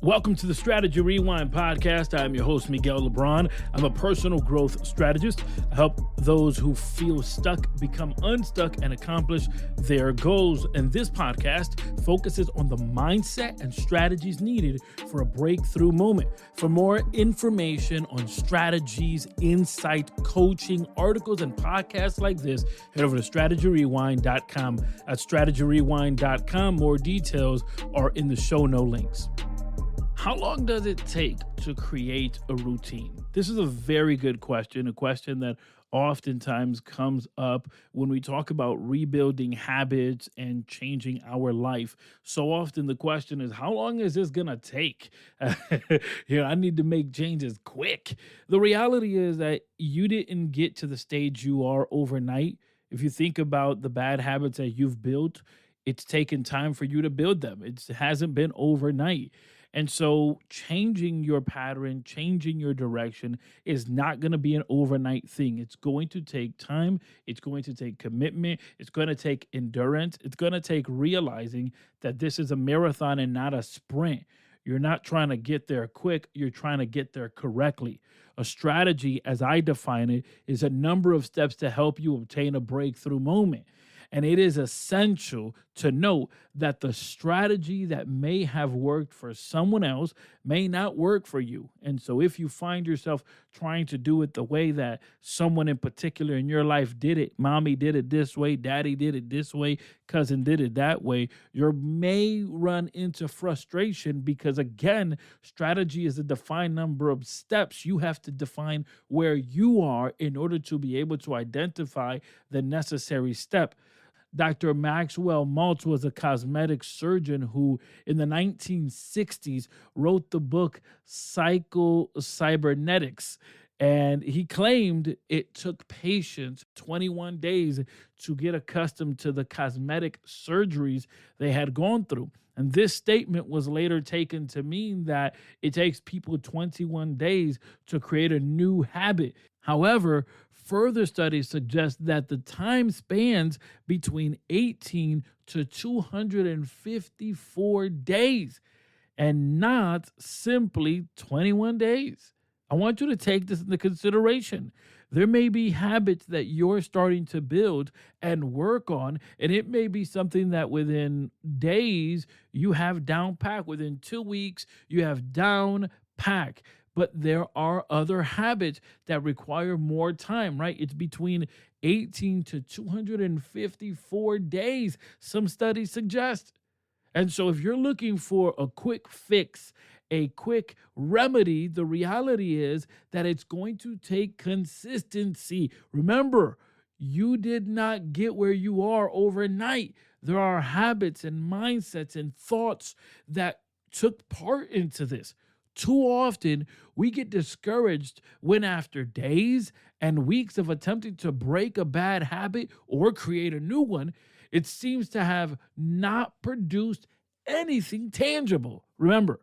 Welcome to the Strategy Rewind podcast. I'm your host, Miguel LeBron. I'm a personal growth strategist. I help those who feel stuck become unstuck and accomplish their goals. And this podcast focuses on the mindset and strategies needed for a breakthrough moment. For more information on strategies, insight, coaching, articles, and podcasts like this, head over to strategyrewind.com. At strategyrewind.com, more details are in the show note links. How long does it take to create a routine? This is a very good question, a question that oftentimes comes up when we talk about rebuilding habits and changing our life. So often the question is, how long is this going to take? I need to make changes quick. The reality is that you didn't get to the stage you are overnight. If you think about the bad habits that you've built, it's taken time for you to build them. It hasn't been overnight. And so changing your pattern, changing your direction is not going to be an overnight thing. It's going to take time. It's going to take commitment. It's going to take endurance. It's going to take realizing that this is a marathon and not a sprint. You're not trying to get there quick. You're trying to get there correctly. A strategy, as I define it, is a number of steps to help you obtain a breakthrough moment. And it is essential to note that the strategy that may have worked for someone else may not work for you. And so if you find yourself trying to do it the way that someone in particular in your life did it, mommy did it this way, daddy did it this way, cousin did it that way, you may run into frustration because, again, strategy is a defined number of steps. You have to define where you are in order to be able to identify the necessary step. Dr. Maxwell Maltz was a cosmetic surgeon who, in the 1960s, wrote the book Psycho-cybernetics. And he claimed it took patients 21 days to get accustomed to the cosmetic surgeries they had gone through. And this statement was later taken to mean that it takes people 21 days to create a new habit. However, further studies suggest that the time spans between 18 to 254 days and not simply 21 days. I want you to take this into consideration. There may be habits that you're starting to build and work on, and it may be something that within days you have down pat. Within 2 weeks, you have down pat. But there are other habits that require more time, right? It's between 18 to 254 days, some studies suggest. And so if you're looking for a quick fix, a quick remedy, the reality is that it's going to take consistency. Remember, you did not get where you are overnight. There are habits and mindsets and thoughts that took part into this. Too often, we get discouraged when after days and weeks of attempting to break a bad habit or create a new one, it seems to have not produced anything tangible. Remember,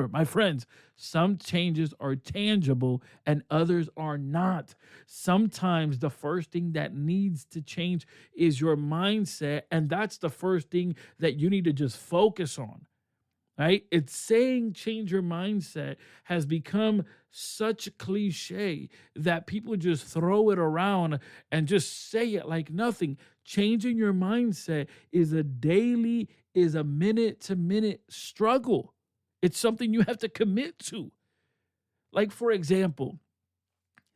my friends, some changes are tangible and others are not. Sometimes the first thing that needs to change is your mindset, and that's the first thing that you need to just focus on. Right? It's saying change your mindset has become such a cliche that people just throw it around and just say it like nothing. Changing your mindset is a minute-to-minute struggle. It's something you have to commit to. Like, for example,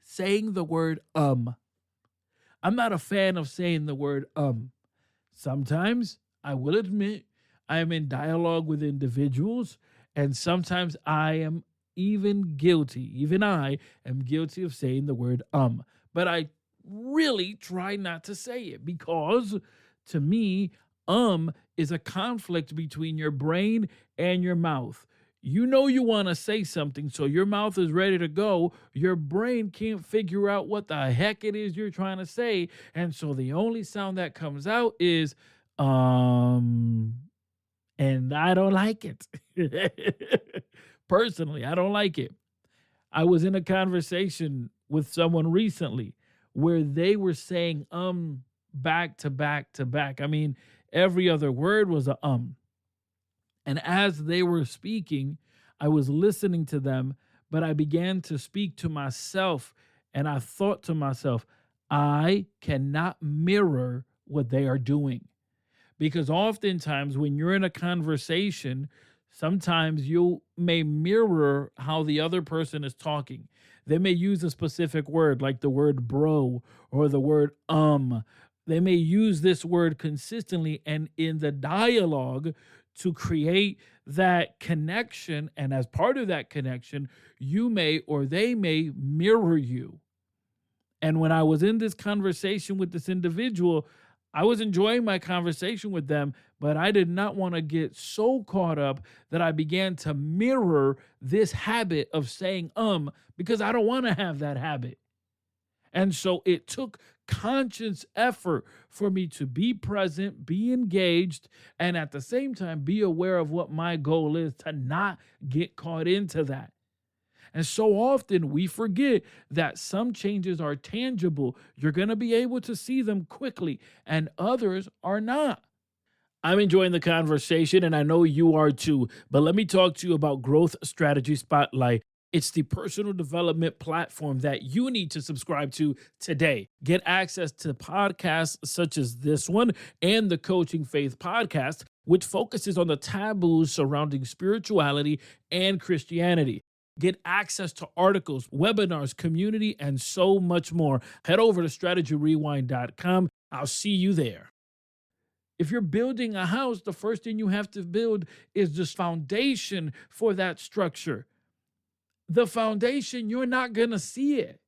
saying the word I'm not a fan of saying the word Sometimes, I will admit, I am in dialogue with individuals, and sometimes I am even I am guilty of saying the word but I really try not to say it because to me, is a conflict between your brain and your mouth. You know you want to say something, so your mouth is ready to go. Your brain can't figure out what the heck it is you're trying to say, and so the only sound that comes out is and I don't like it. Personally, I don't like it. I was in a conversation with someone recently where they were saying back to back to back. I mean, every other word was a And as they were speaking, I was listening to them, but I began to speak to myself and I thought to myself, I cannot mirror what they are doing. Because oftentimes when you're in a conversation, sometimes you may mirror how the other person is talking. They may use a specific word like the word bro or the word They may use this word consistently and in the dialogue to create that connection. And as part of that connection, you may or they may mirror you. And when I was in this conversation with this individual, I was enjoying my conversation with them, but I did not want to get so caught up that I began to mirror this habit of saying because I don't want to have that habit. And so it took conscious effort for me to be present, be engaged, and at the same time be aware of what my goal is, to not get caught into that. And so often we forget that some changes are tangible. You're going to be able to see them quickly, and others are not. I'm enjoying the conversation, and I know you are too. But let me talk to you about Growth Strategy Spotlight. It's the personal development platform that you need to subscribe to today. Get access to podcasts such as this one and the Coaching Faith podcast, which focuses on the taboos surrounding spirituality and Christianity. Get access to articles, webinars, community, and so much more. Head over to strategyrewind.com. I'll see you there. If you're building a house, the first thing you have to build is this foundation for that structure. The foundation, you're not going to see it.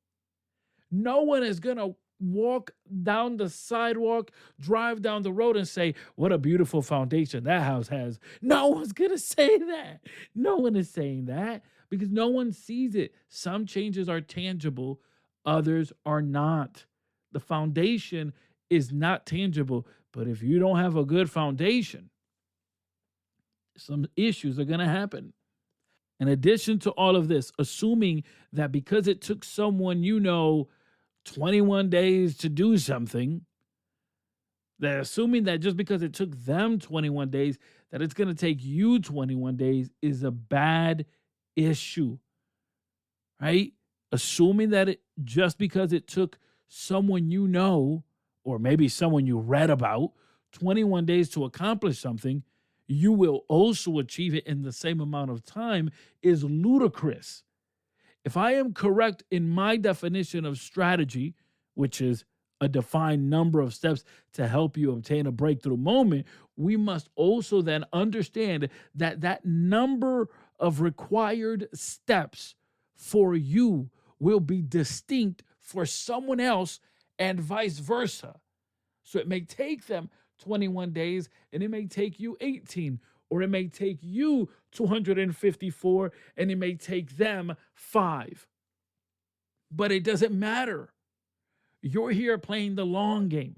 No one is going to walk down the sidewalk, drive down the road and say, what a beautiful foundation that house has. No one's going to say that. No one is saying that because no one sees it. Some changes are tangible, others are not. The foundation is not tangible, but if you don't have a good foundation, some issues are going to happen. In addition to all of this, assuming that because it took someone 21 days to do something, that assuming that just because it took them 21 days, that it's going to take you 21 days is a bad issue, right? Assuming that just because it took someone or maybe someone you read about 21 days to accomplish something, you will also achieve it in the same amount of time is ludicrous. If I am correct in my definition of strategy, which is a defined number of steps to help you obtain a breakthrough moment, we must also then understand that that number of required steps for you will be distinct for someone else and vice versa. So it may take them 21 days and it may take you 18, or it may take you 254 and it may take them 5. But it doesn't matter. You're here playing the long game.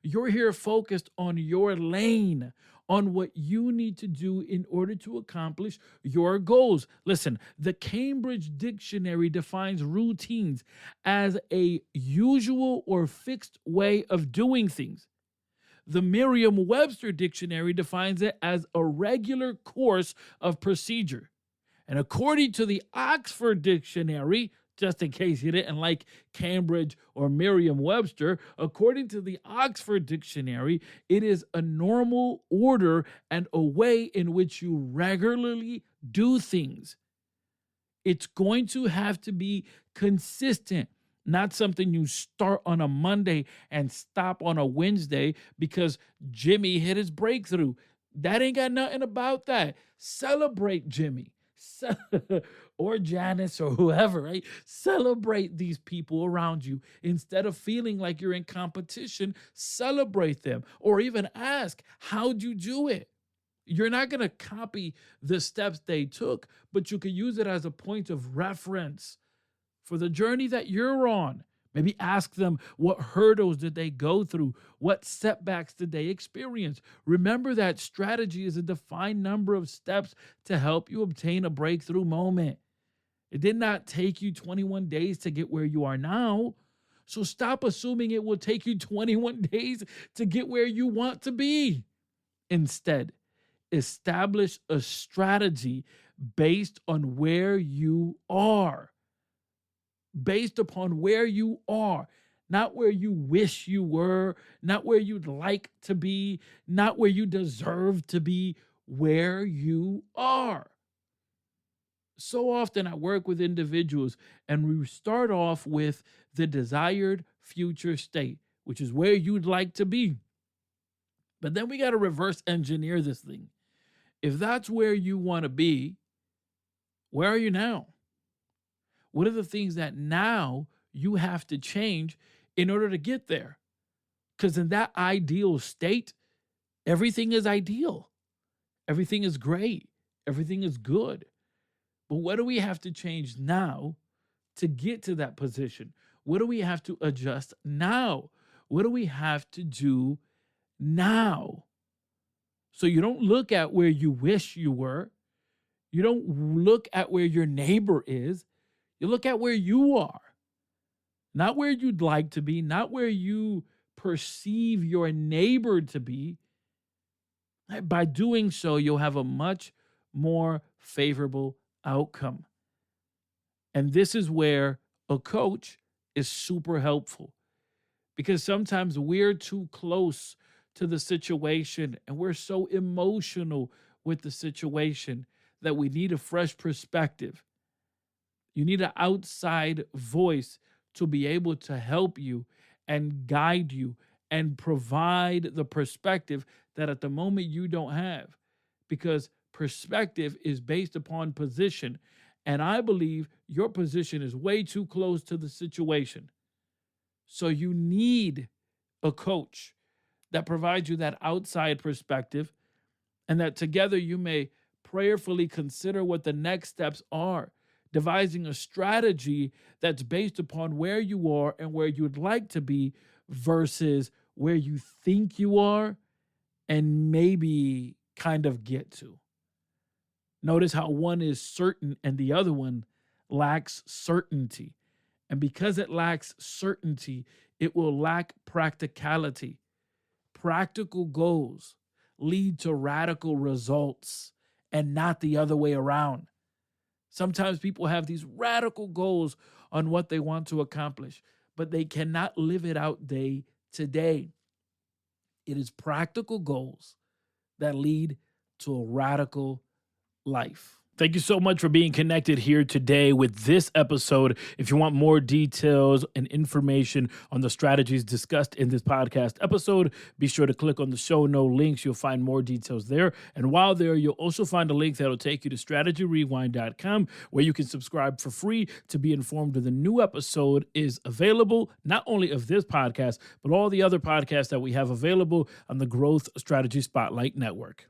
You're here focused on your lane, on what you need to do in order to accomplish your goals. Listen, the Cambridge Dictionary defines routines as a usual or fixed way of doing things. The Merriam-Webster Dictionary defines it as a regular course of procedure. And according to the Oxford Dictionary, just in case you didn't like Cambridge or Merriam-Webster, according to the Oxford Dictionary, it is a normal order and a way in which you regularly do things. It's going to have to be consistent, not something you start on a Monday and stop on a Wednesday because Jimmy hit his breakthrough. That ain't got nothing about that. Celebrate Jimmy. Or Janice or whoever, right? Celebrate these people around you. Instead of feeling like you're in competition, celebrate them. Or even ask, how'd you do it? You're not going to copy the steps they took, but you can use it as a point of reference for the journey that you're on. Maybe ask them, what hurdles did they go through? What setbacks did they experience? Remember that strategy is a defined number of steps to help you obtain a breakthrough moment. It did not take you 21 days to get where you are now. So stop assuming it will take you 21 days to get where you want to be. Instead, establish a strategy based on where you are. Based upon where you are, not where you wish you were, not where you'd like to be, not where you deserve to be, where you are. So often I work with individuals and we start off with the desired future state, which is where you'd like to be. But then we got to reverse engineer this thing. If that's where you want to be, where are you now? What are the things that now you have to change in order to get there? Because in that ideal state, everything is ideal. Everything is great. Everything is good. But what do we have to change now to get to that position? What do we have to adjust now? What do we have to do now? So you don't look at where you wish you were. You don't look at where your neighbor is. You look at where you are, not where you'd like to be, not where you perceive your neighbor to be. By doing so, you'll have a much more favorable outcome. And this is where a coach is super helpful, because sometimes we're too close to the situation and we're so emotional with the situation that we need a fresh perspective. You need an outside voice to be able to help you and guide you and provide the perspective that at the moment you don't have, because perspective is based upon position. And I believe your position is way too close to the situation. So you need a coach that provides you that outside perspective, and that together you may prayerfully consider what the next steps are, devising a strategy that's based upon where you are and where you'd like to be versus where you think you are and maybe kind of get to. Notice how one is certain and the other one lacks certainty. And because it lacks certainty, it will lack practicality. Practical goals lead to radical results and not the other way around. Sometimes people have these radical goals on what they want to accomplish, but they cannot live it out day to day. It is practical goals that lead to a radical life. Thank you so much for being connected here today with this episode. If you want more details and information on the strategies discussed in this podcast episode, be sure to click on the show note links. You'll find more details there. And while there, you'll also find a link that will take you to strategyrewind.com, where you can subscribe for free to be informed when the new episode is available, not only of this podcast, but all the other podcasts that we have available on the Growth Strategy Spotlight Network.